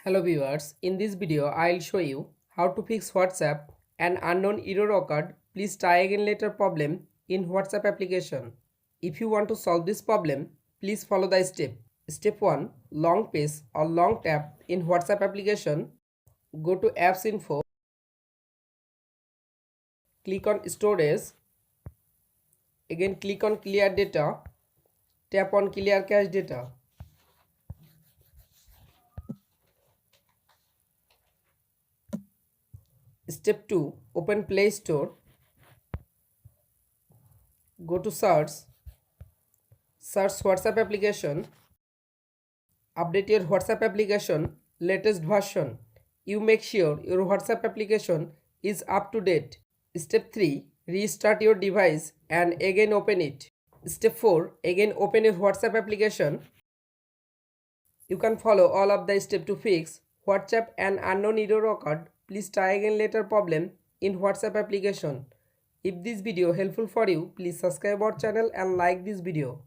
Hello viewers, in this video I'll show you how to fix WhatsApp an unknown error occurred. Please try again later problem in WhatsApp application. If you want to solve this problem, please follow the step. Step 1. Long press or long tap in WhatsApp application. Go to apps info. Click on storage. Again click on clear data. Tap on clear cache data. Step 2. Open Play Store. Go to search WhatsApp application. Update your WhatsApp application latest version. You make sure your WhatsApp application is up to date. Step 3. Restart your device and again open it. Step 4. Again open your WhatsApp application. You can follow all of the steps to fix WhatsApp an unknown error occurred. Please try again later problem in WhatsApp application. If this video helpful for you, please subscribe our channel and like this video.